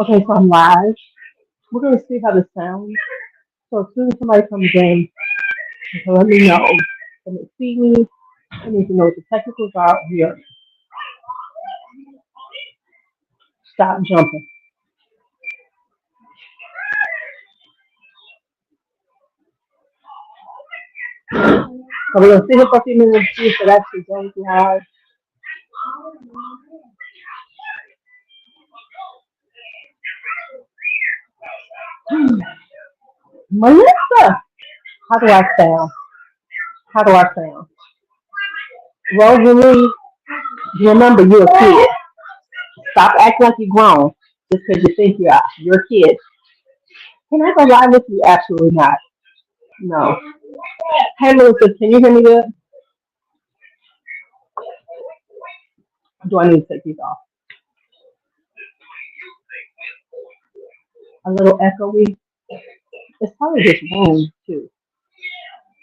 Okay, so I'm live. We're gonna see how this sounds. So as soon as somebody comes in, you can let me know. Can they see me? I need to know what the technicals are here. Stop jumping. So we're gonna sit here for a few minutes and see if it actually goes live. Melissa, how do I sound? How do I sound? Rosalie, remember you're a kid. Stop acting like you're grown just because you think you are. You're a kid. Can I go live with you? Absolutely not. No. Hey Melissa, can you hear me good? Do I need to take these off? A little echoey. It's probably this room too.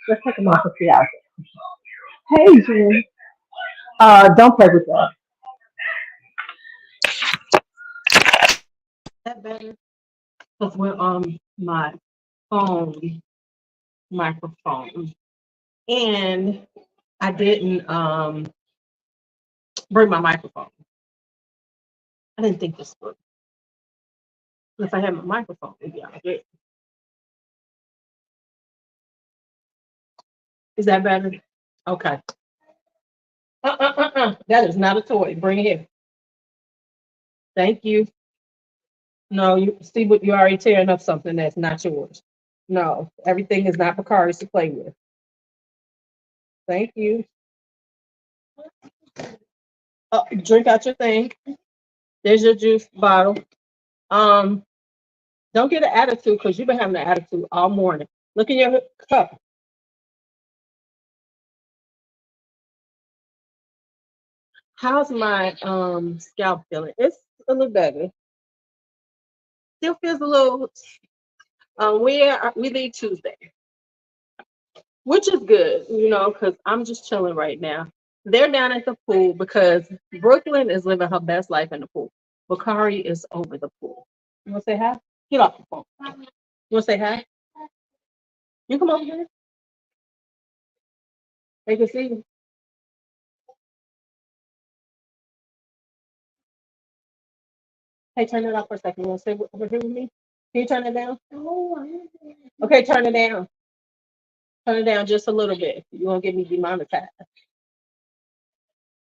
Let's take them off and see out. Hey Jen. Don't play with that. That better? Because we're on my phone microphone. And I didn't bring my microphone. I didn't think this would. If I had my microphone, maybe I would. Is that better? Okay. That is not a toy. Bring it here. Thank you. No, you see what you're already tearing up something that's not yours. No, everything is not Bacardi's to play with. Thank you. Drink out your thing. There's your juice bottle. Um, don't get an attitude because you've been having an attitude all morning. Look in your cup. How's my scalp feeling? It's a little better. Still feels a little. We leave Tuesday, which is good, because I'm just chilling right now. They're down at the pool because Brooklyn is living her best life in the pool. Bakari is over the pool. You want to say hi? Get off the phone. You want to say hi? You come over here. They can see you. Hey, turn it off for a second. You want to stay over here with me? Can you turn it down? Okay, turn it down. Turn it down just a little bit. You won't get me demonetized.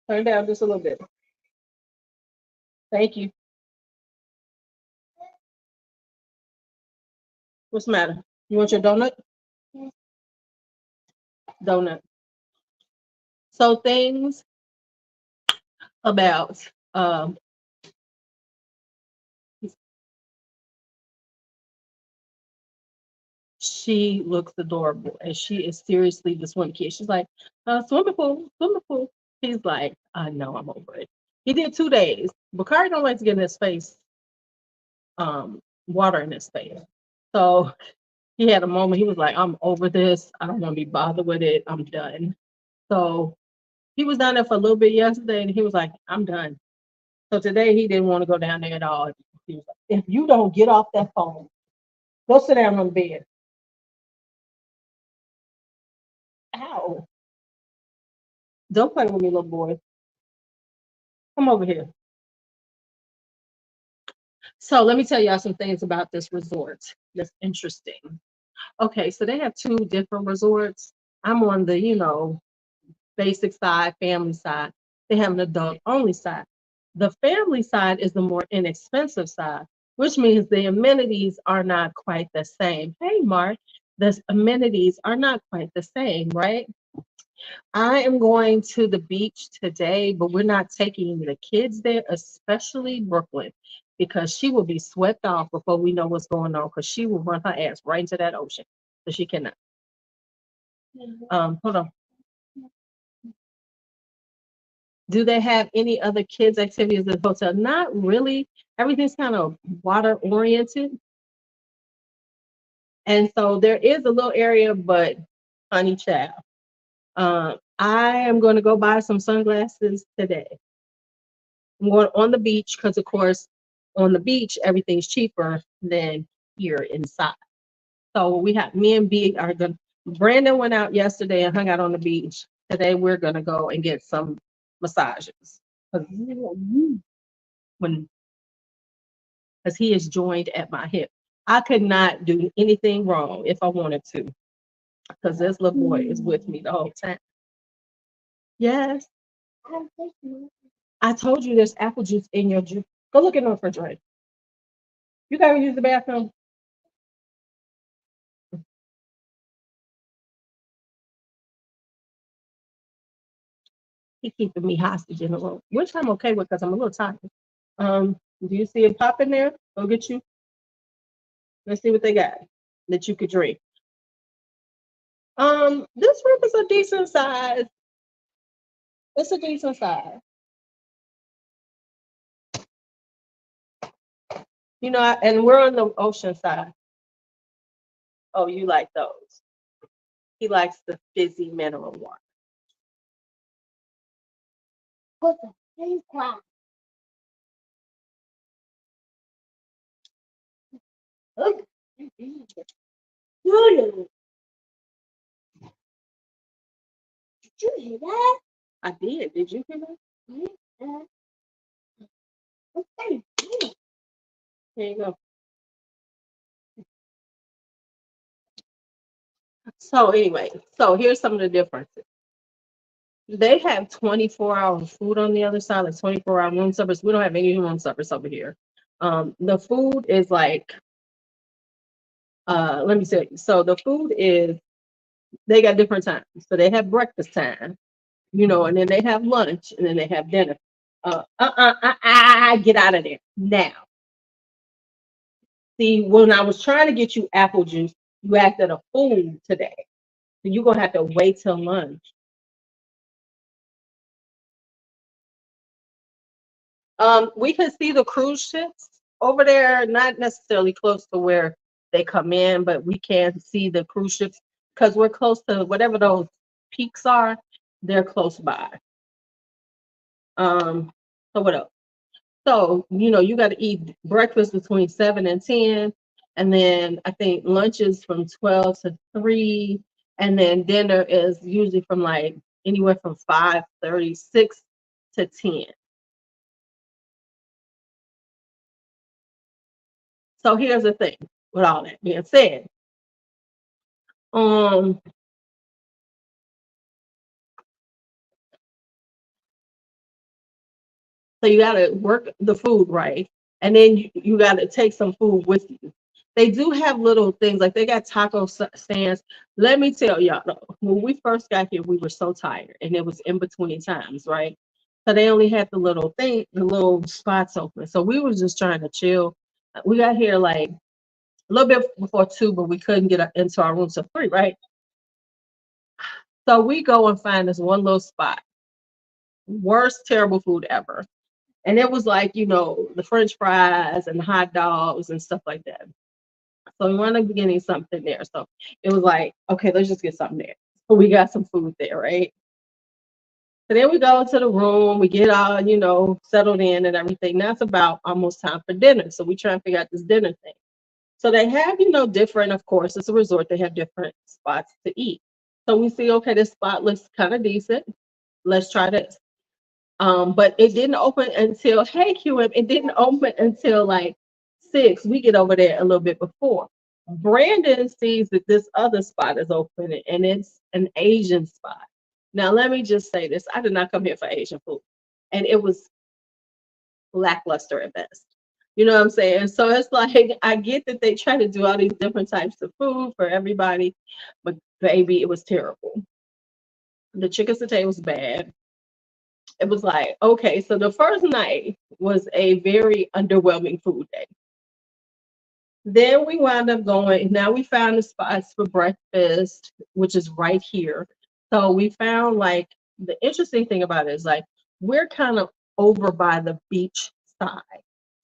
Turn it down just a little bit. Thank you. What's the matter? You want your donut? Donut. So things about she looks adorable and she is seriously just one kid. She's like, swimming pool, swimming pool. He's like, I know, I'm over it. He did 2 days. Bakari don't like to get in his face, water in his face. So he had a moment, he was like, I'm over this. I don't want to be bothered with it. I'm done. So he was down there for a little bit yesterday and he was like, I'm done. So today he didn't want to go down there at all. He was like, if you don't get off that phone, go sit down on the bed. Ow. Don't play with me, little boy. Come over here. So let me tell y'all some things about this resort that's interesting. Okay, so they have two different resorts. I'm on the, basic side, family side. They have an adult only side. The family side is the more inexpensive side, which means the amenities are not quite the same. Hey, Mark, the amenities are not quite the same, right? I am going to the beach today, but we're not taking the kids there, especially Brooklyn, because she will be swept off before we know what's going on, because she will run her ass right into that ocean. So she cannot. Hold on. Do they have any other kids activities at the hotel? Not really. Everything's kind of water oriented. And so there is a little area, but honey child. I am going to go buy some sunglasses today. I'm going on the beach because, of course, on the beach, everything's cheaper than here inside. So we have me and B are gonna. Brandon went out yesterday and hung out on the beach. Today we're gonna go and get some massages. 'Cause when because he is joined at my hip. I could not do anything wrong if I wanted to, because this little boy is with me the whole time. Yes, I told you there's apple juice in your juice. Go look in the refrigerator. You gotta use the bathroom. He keeping me hostage in the room, which I'm okay with because I'm a little tired. Do you see a pop in there? Go get you. Let's see what they got that you could drink. This room is a decent size. It's a decent size. You know, and we're on the ocean side. Oh, you like those? He likes the fizzy mineral water. Put the same class. Look. LuuLuu. Did you hear that? I did. Did you hear that? Okay. Here you go. So anyway, so here's some of the differences. They have 24-hour food on the other side, like 24-hour room service. We don't have any room service over here. The food is like, let me say, so the food is, they got different times. So they have breakfast time, you know, and then they have lunch, and then they have dinner. Get out of there now. See, when I was trying to get you apple juice, you acted a fool today. So you're gonna have to wait till lunch. We can see the cruise ships over there, not necessarily close to where they come in, but we can see the cruise ships because we're close to whatever those peaks are. They're close by. So what else? So, you know, you got to eat breakfast between 7 and 10. And then I think lunch is from 12 to 3. And then dinner is usually from like anywhere from 5:36 to 10. So here's the thing, with all that being said. Um, So you got to work the food right, and then you got to take some food with you. They do have little things like they got taco stands. Let me tell y'all though, when we first got here, we were so tired, and it was in between times, right? So they only had the little thing, the little spots open. So we was just trying to chill. We got here like a little bit before 2, but we couldn't get into our room till 3, right? So we go and find this one little spot. Worst terrible food ever. And it was like, you know, the French fries and the hot dogs and stuff like that. So we wound up getting something there. So it was like, okay, let's just get something there. So we got some food there, right? So then we go to the room, we get all, you know, settled in and everything. Now it's about almost time for dinner. So we try and figure out this dinner thing. So they have, you know, different, of course, it's a resort, they have different spots to eat. So we see, okay, this spot looks kind of decent. Let's try this. But it didn't open until, hey QM, it didn't open until like 6. We get over there a little bit before. Brandon sees that this other spot is open and it's an Asian spot. Now let me just say this. I did not come here for Asian food. And it was lackluster at best. You know what I'm saying? So it's like I get that they try to do all these different types of food for everybody, but baby, it was terrible. The chicken satay was bad. It was like, okay, so the first night was a very underwhelming food day. Then we wound up going, now we found the spots for breakfast, which is right here. So we found like the interesting thing about it is like we're kind of over by the beach side.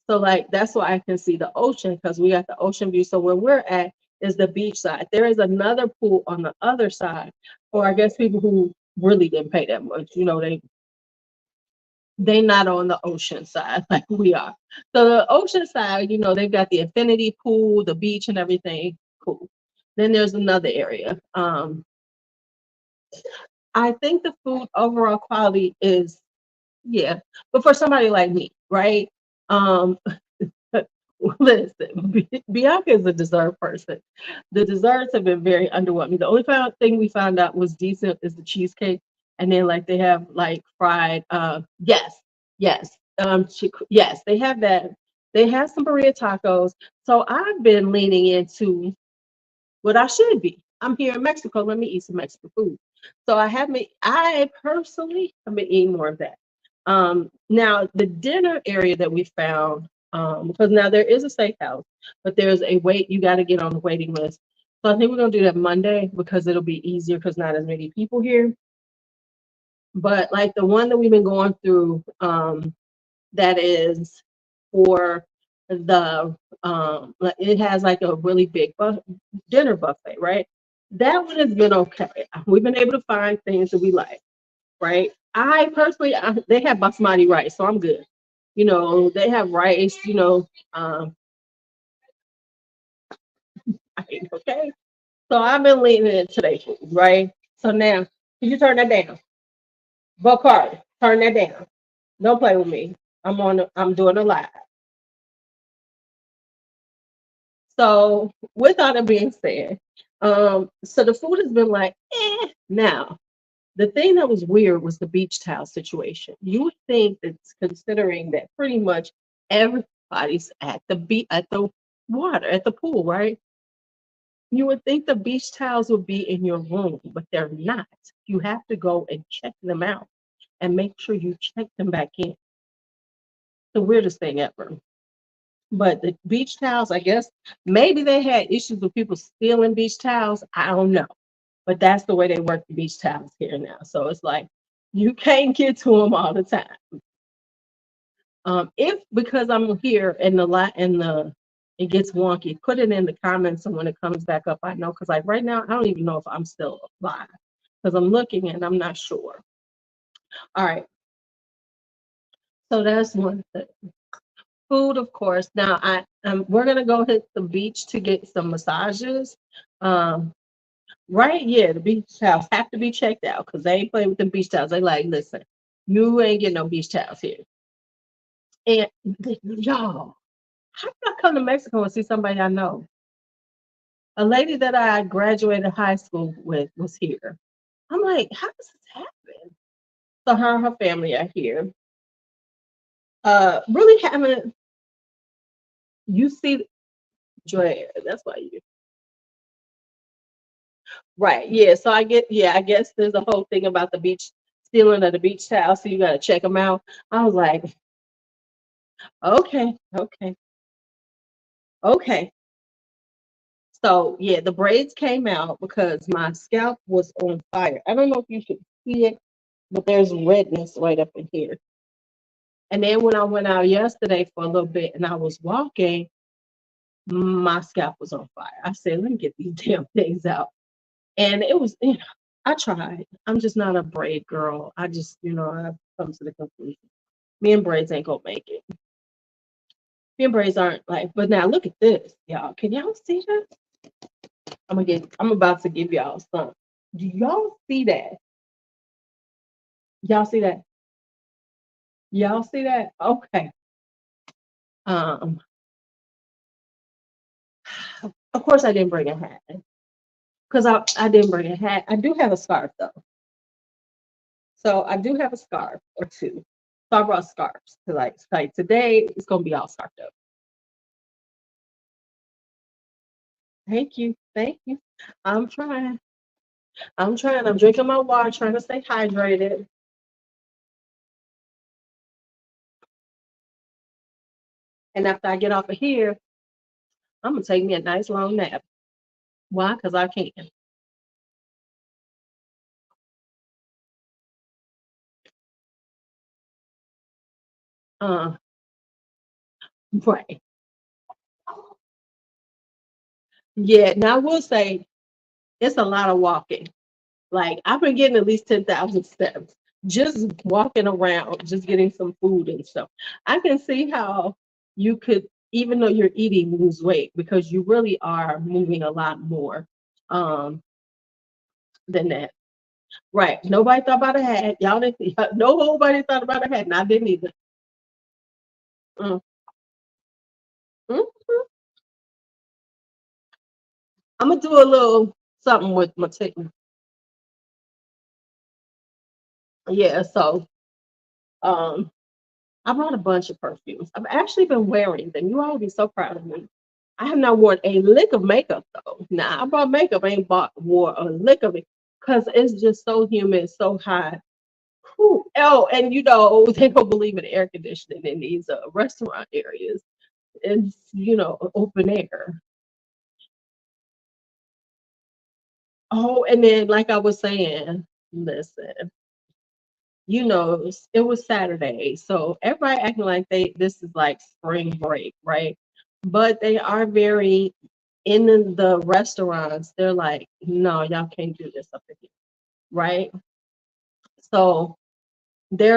So like that's why I can see the ocean because we got the ocean view. So where we're at is the beach side. There is another pool on the other side, or I guess people who really didn't pay that much, you know, they They not on the ocean side like we are. So the ocean side, they've got the infinity pool, the beach, and everything. Cool. Then there's another area. I think the food overall quality is, yeah, but for somebody like me, right? Um, listen, Bianca is a dessert person. The desserts have been very underwhelming. The only thing we found out was decent is the cheesecake, and then like they have like fried. Yes, yes, yes, they have that. They have some burrito tacos. So I've been leaning into what I should be. I'm here in Mexico. Let me eat some Mexican food. So I personally have been eating more of that. Now the dinner area that we found, because now there is a steakhouse, but there's you got to get on the waiting list. So I think we're gonna do that Monday because it'll be easier because not as many people here. But like the one that we've been going through, that is for the like it has like a really big dinner buffet, right? That one has been okay. We've been able to find things that we like, right? I personally, they have basmati rice, so I'm good. They have rice, okay. So I've been leaning into their food, right? So now, can you turn that down? Vacay, turn that down. Don't play with me. I'm doing a live. So with all that being said, so the food has been like, eh. Now, the thing that was weird was the beach towel situation. You would think that considering that pretty much everybody's at the water, at the pool, right? You would think the beach towels would be in your room, but they're not. You have to go and check them out and make sure you check them back in. The weirdest thing ever. But the beach towels, I guess maybe they had issues with people stealing beach towels. I don't know. But that's the way they work the beach towels here now. So it's like you can't get to them all the time. If because I'm here and the it gets wonky, put it in the comments and when it comes back up, I know because like right now I don't even know if I'm still live because I'm looking and I'm not sure. All right, so that's one thing. Food, of course. Now we're gonna go hit the beach to get some massages. Um, right, yeah, the beach towels have to be checked out because they ain't playing with the beach towels. They like, listen, you ain't getting no beach towels here. And y'all, how can I come to Mexico and see somebody I know? A lady that I graduated high school with was here. I'm like, how does this happen? So her and her family are here. Really haven't you see Joy? That's why you right. Yeah. So I guess there's a whole thing about the beach stealing of the beach towel. So you got to check them out. I was like, okay, okay, okay. So yeah, the braids came out because my scalp was on fire. I don't know if you should see it, but there's redness right up in here. And then when I went out yesterday for a little bit and I was walking, my scalp was on fire. I said, let me get these damn things out. And it was, I tried. I'm just not a braid girl. I just, I've come to the conclusion. Me and braids ain't gonna make it. Me and braids aren't like, but now look at this, y'all. Can y'all see that? I'm about to give y'all some. Do y'all see that? Y'all see that? Y'all see that? Okay. Um, of course I didn't bring a hat. Because I didn't bring a hat. I do have a scarf though. So I do have a scarf or two. So I brought scarves to like today it's gonna be all scarfed up. Thank you. Thank you. I'm trying. I'm trying. I'm drinking my water, trying to stay hydrated. And after I get off of here, I'm gonna take me a nice long nap. Why? Because I can. Uh, right. Yeah. Now I will say it's a lot of walking. Like I've been getting at least 10,000 steps. just walking around, just getting some food and stuff. I can see how you could, even though you're eating, lose weight because you really are moving a lot more um, than that. Right. Nobody thought about a hat. Y'all didn't, nobody thought about a hat, and I didn't either. Mm, mm. I'm gonna do a little something with my yeah. So um, I bought a bunch of perfumes. I've actually been wearing them. You all will be so proud of me. I have not worn a lick of makeup though. Now I bought makeup, I ain't wore a lick of it because it's just so humid, so hot. Whew. Oh, and they don't believe in air conditioning in these restaurant areas. It's open air. Oh, and then like I was saying, listen, it was Saturday, so everybody acting like this is like spring break, right? But they are very in the restaurants. They're like, no, y'all can't do this up here, right? So they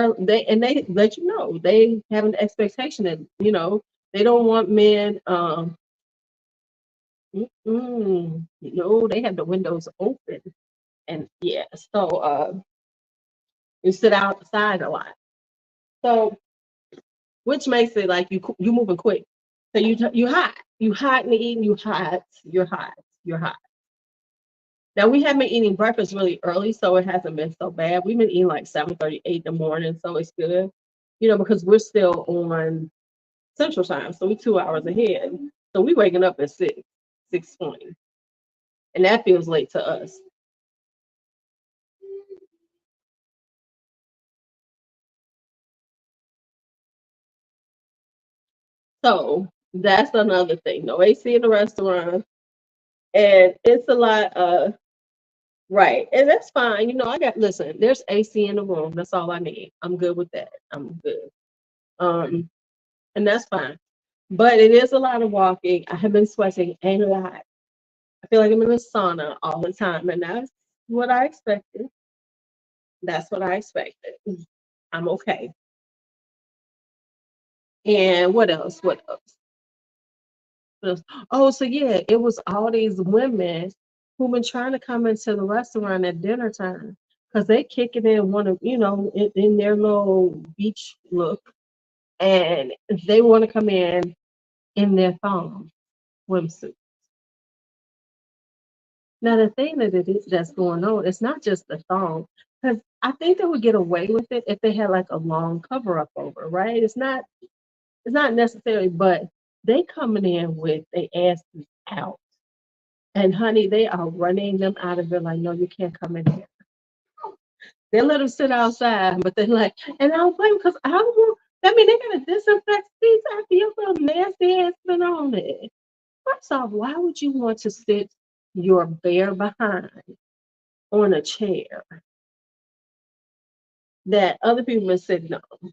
let you know they have an expectation that they don't want men. No, they have the windows open, and yeah, so you sit outside a lot. So which makes it like you moving quick. So you hot in the eating, you're hot, you're hot. Now we have been eating breakfast really early, so it hasn't been so bad. We've been eating like 7:38 in the morning, so it's good. Because we're still on Central Time, so we're 2 hours ahead. So we waking up at 6:20, and that feels late to us. So that's another thing. No AC in the restaurant, and it's a lot. Right. And that's fine. Listen, there's AC in the room. That's all I need. I'm good with that. I'm good. Um, and that's fine. But it is a lot of walking. I have been sweating a lot. I feel like I'm in a sauna all the time. And that's what I expected. That's what I expected. I'm okay. And what else? What else? What else? Oh, so yeah, it was all these women who've been trying to come into the restaurant at dinner time because they kicking in one of, in their little beach look, and they want to come in their thong swimsuit. Now the thing that's going on, it's not just the thong, because I think they would get away with it if they had like a long cover up over, right? It's not necessary, but they coming in with their asses out. And honey, they are running them out of there like, no, you can't come in here. They let them sit outside, but they're like, and I don't blame because I don't want. I mean, they gotta disinfect seats after your little nasty ass been on it. First off, why would you want to sit your bare behind on a chair that other people been sitting on?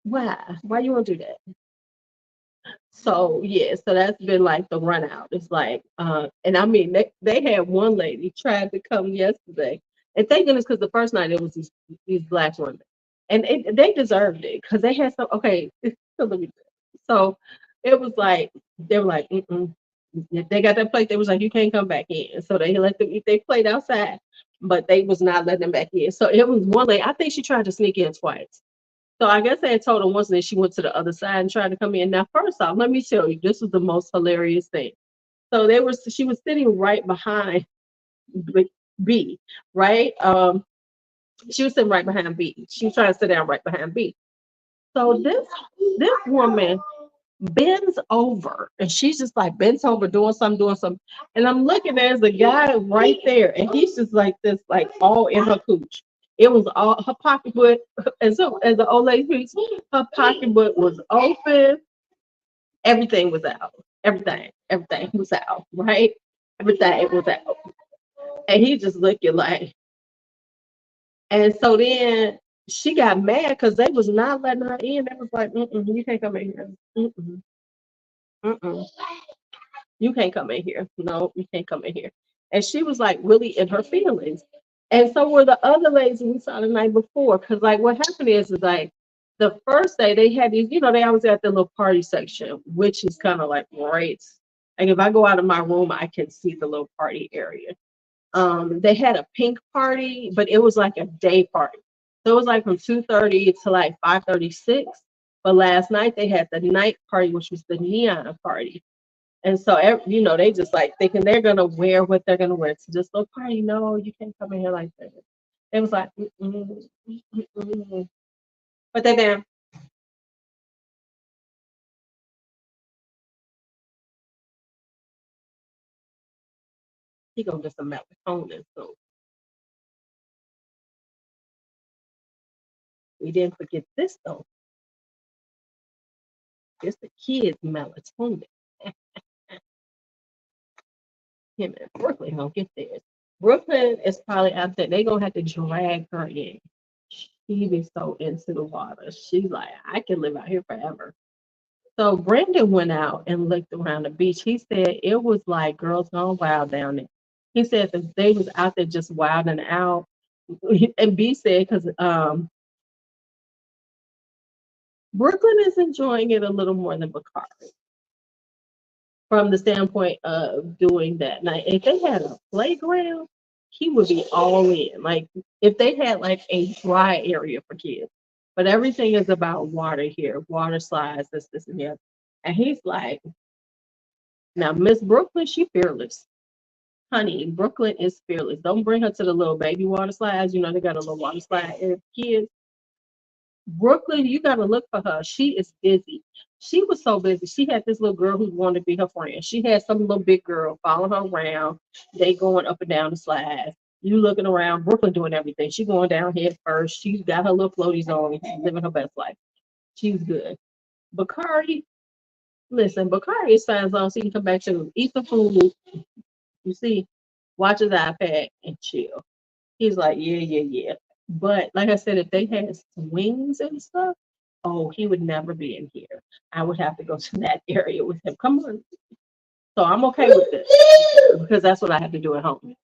Why? Why you want to do that? So yeah, so that's been like the run out. It's like, and I mean they had one lady tried to come yesterday, and thank goodness because the first night it was these black women, and they deserved it because they had some. Okay, so let me. So it was like they were like, mm-mm. If they got that plate, they was like, you can't come back in. So they let them eat their plate outside, but they was not letting them back in. So it was one lady. I think she tried to sneak in twice. So I guess I had told her once that she went to the other side and tried to come in. Now, first off, let me tell you, this was the most hilarious thing. So she was sitting right behind B, right? She was sitting right behind B. She was trying to sit down right behind B. So this woman bends over and she's just like bent over doing something. And I'm looking, there's a guy right there, and he's just like this, like all in her cooch. It was all her pocketbook, and so as the old lady speaks, her pocketbook was open, everything was out. Everything was out, right? Everything was out. And he just looking like, and so then she got mad because they was not letting her in. They was like, you can't come in here. Mm-mm, mm-mm. You can't come in here. No, you can't come in here. And she was like really in her feelings. And so were the other ladies we saw the night before. Cause like what happened is like the first day they had these, they always had the little party section, which is kind of like right. Like if I go out of my room, I can see the little party area. They had a pink party, but it was like a day party. So it was like from 2:30 to like 5:36. But last night they had the night party, which was the neon party. And so, they just like thinking they're gonna wear what they're gonna wear to this little party. No, you can't come in here like that. It was like, but they been. He gonna get some melatonin. So we didn't forget this though. It's the kids' melatonin. Him and Brooklyn gonna get theirs. Brooklyn is probably out there. They gonna have to drag her in. She be so into the water. She's like, I can live out here forever. So Brandon went out and looked around the beach. He said it was like girls gone wild down there. He said that they was out there just wilding out. And B said because Brooklyn is enjoying it a little more than Bacardi from the standpoint of doing that. Now, if they had a playground, he would be all in. Like if they had like a dry area for kids, but everything is about water here, water slides, this, and that. And he's like, now Miss Brooklyn, she fearless. Honey, Brooklyn is fearless. Don't bring her to the little baby water slides. They got a little water slide area for kids. Brooklyn, you got to look for her. She is busy. She was so busy. She had this little girl who wanted to be her friend. She had some little big girl following her around. They going up and down the slides. You looking around. Brooklyn doing everything. She going down head first. She's got her little floaties on. She's living her best life. She's good. Bacardi, listen, Bacardi signs on so you can come back to eat the food. You see, watch his iPad and chill. He's like, yeah, yeah, yeah. But like I said, if they had swings and stuff, oh, he would never be in here. I would have to go to that area with him. Come on. So I'm okay with this because that's what I have to do at home.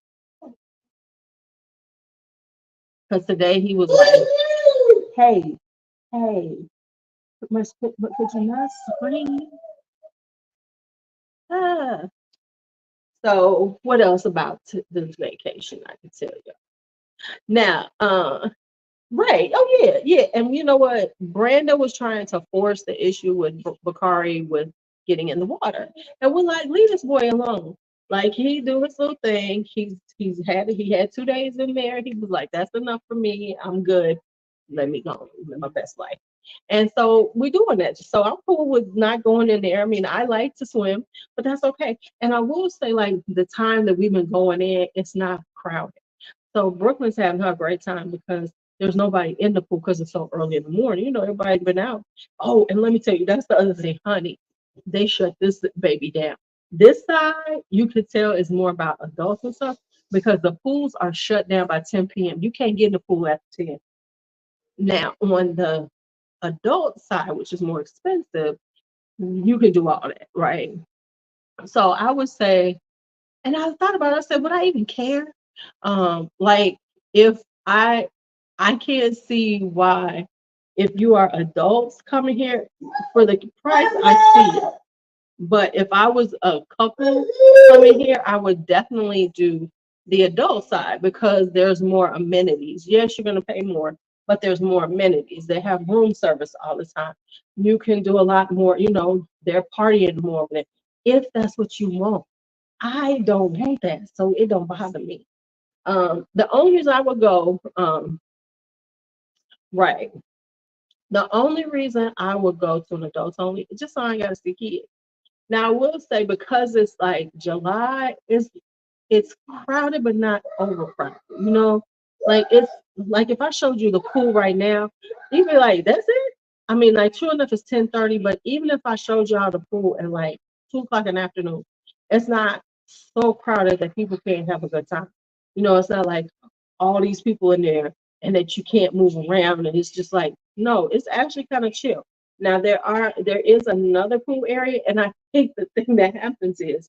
Because today he was like, hey, hey, but could you not scream? Ah. So what else about this vacation I can tell you? Now, right. Oh yeah, yeah. And you know what? Brandon was trying to force the issue with Bakari with getting in the water, and we're like, leave this boy alone. Like he do his little thing. He had 2 days in there. He was like, that's enough for me. I'm good. Let me go. Live my best life. And so we're doing that. So I'm cool with not going in there. I mean, I like to swim, but that's okay. And I will say, like the time that we've been going in, it's not crowded. So Brooklyn's having her a great time because there's nobody in the pool because it's so early in the morning. Everybody's been out. Oh, and let me tell you, that's the other thing, honey. They shut this baby down. This side, you could tell is more about adults and stuff because the pools are shut down by 10 p.m. You can't get in the pool after 10. Now, on the adult side, which is more expensive, you can do all that, right? So I would say, and I thought about it, I said, would I even care? Like if I can't see why if you are adults coming here for the price, I see it. But if I was a couple coming here, I would definitely do the adult side because there's more amenities. Yes, you're gonna pay more, but there's more amenities. They have room service all the time. You can do a lot more, they're partying more with it if that's what you want. I don't want that, so it don't bother me. The only reason I would go, right. The only reason I would go to an adults only is just so I ain't gotta see kids. Now I will say because it's like July, it's crowded but not overcrowded. Like it's like if I showed you the pool right now, you'd be like, "That's it." I mean, like true enough, it's 10:30, but even if I showed y'all the pool at like 2 o'clock in the afternoon, it's not so crowded that people can't have a good time. It's not like all these people in there and that you can't move around and it's just like no, it's actually kind of chill. Now there is another pool area, and I think the thing that happens is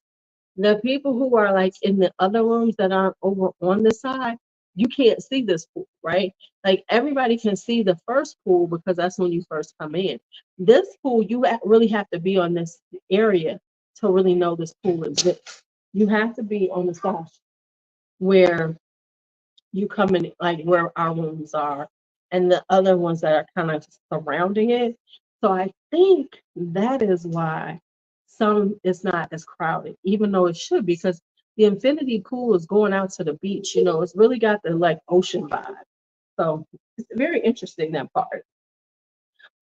the people who are like in the other rooms that aren't over on the side, you can't see this pool, right? Like everybody can see the first pool because that's when you first come in. This pool, really have to be on this area to really know this pool exists. You have to be on the side where you come in, like where our rooms are, and the other ones that are kind of surrounding it. So I think that is why some it's not as crowded, even though it should, because the infinity pool is going out to the beach. It's really got the like ocean vibe. So it's very interesting, that part.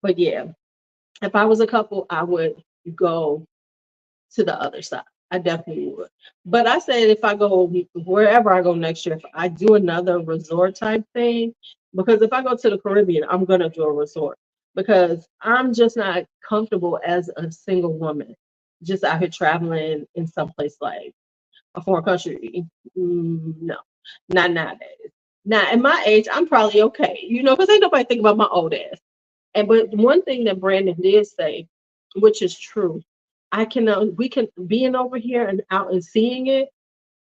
But yeah, if I was a couple, I would go to the other side. I definitely would. But I said if I go wherever I go next year, if I do another resort type thing, because if I go to the Caribbean, I'm gonna do a resort because I'm just not comfortable as a single woman, just out here traveling in some place like a foreign country. No, not nowadays. Now, at my age, I'm probably okay, because ain't nobody think about my old ass. But one thing that Brandon did say, which is true, we can being over here and out and seeing it.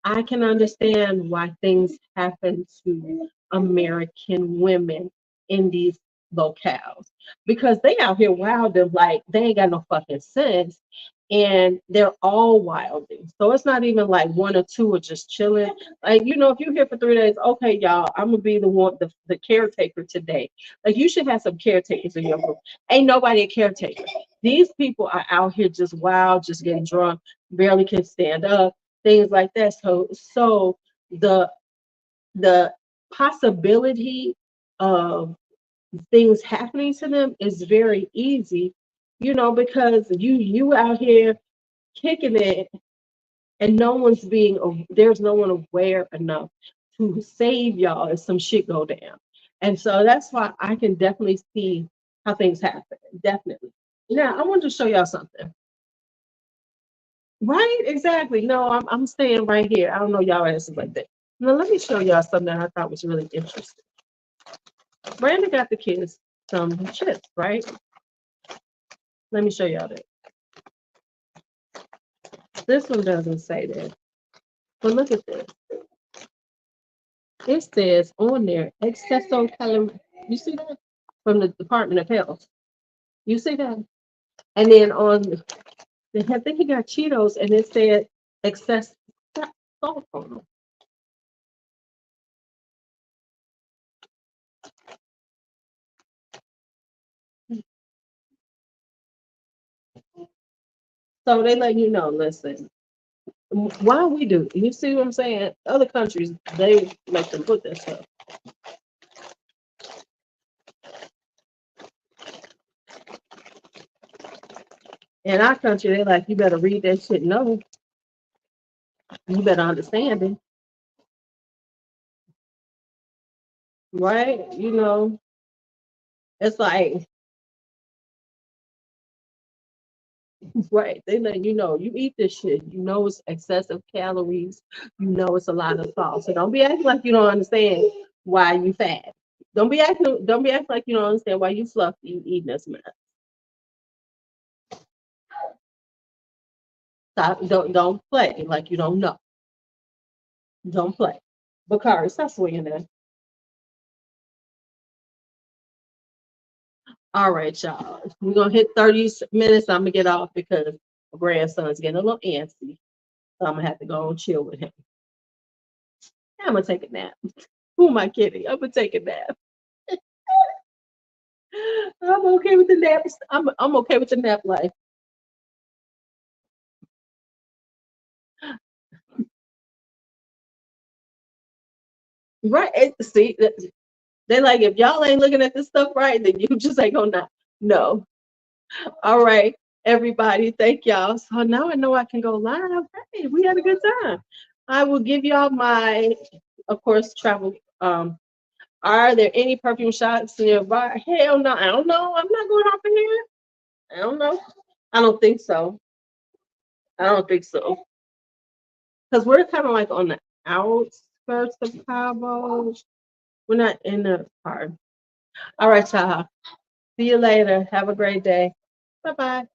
I can understand why things happen to American women in these locales because they out here wild and like they ain't got no fucking sense and they're all wilding. So it's not even like one or two are just chilling. Like, if you're here for 3 days, okay, y'all, I'm gonna be the caretaker today. Like you should have some caretakers in your group. Ain't nobody a caretaker. These people are out here just wild, just getting drunk, barely can stand up, things like that. So the the possibility of things happening to them is very easy, because you out here kicking it and there's no one aware enough to save y'all if some shit go down. And so that's why I can definitely see how things happen. Definitely. Now I wanted to show y'all something. Right, exactly. No, I'm staying right here. I don't know y'all asses like that. Now let me show y'all something that I thought was really interesting. Brandon got the kids some chips, right? Let me show y'all that. This one doesn't say that. But look at this. It says on there, excesso calorie. You see that? From the Department of Health. You see that? And then I think he got Cheetos and it said excess salt on them. So they let you know, listen, why we do? You see what I'm saying? Other countries, they make them put that stuff. In our country, they like, you better read that shit. No, you better understand it. Right? It's like, right. They let you know, you eat this shit. You know it's excessive calories. You know it's a lot of salt. So don't be acting like you don't understand why you fat. Don't be acting like you don't understand why you fluffy eating this mess. Stop, don't play like you don't know. Don't play. Bakari, stop swinging that. All right, y'all. We're gonna hit 30 minutes. I'm gonna get off because my grandson's getting a little antsy. So I'm gonna have to go and chill with him. I'm gonna take a nap. Who am I kidding? I'm gonna take a nap. I'm okay with the nap. I'm okay with the nap life. Right. See, they're like, if y'all ain't looking at this stuff right, then you just ain't gonna know. All right, everybody. Thank y'all. So now I know I can go live. Hey, we had a good time. I will give y'all my, of course, travel. Are there any perfume shots nearby? Hell no. I don't know. I'm not going off in here. I don't know. I don't think so. I don't think so. Because we're kind of like on the outskirts of Cabo. We're not in the park. All right, y'all. See you later. Have a great day. Bye bye.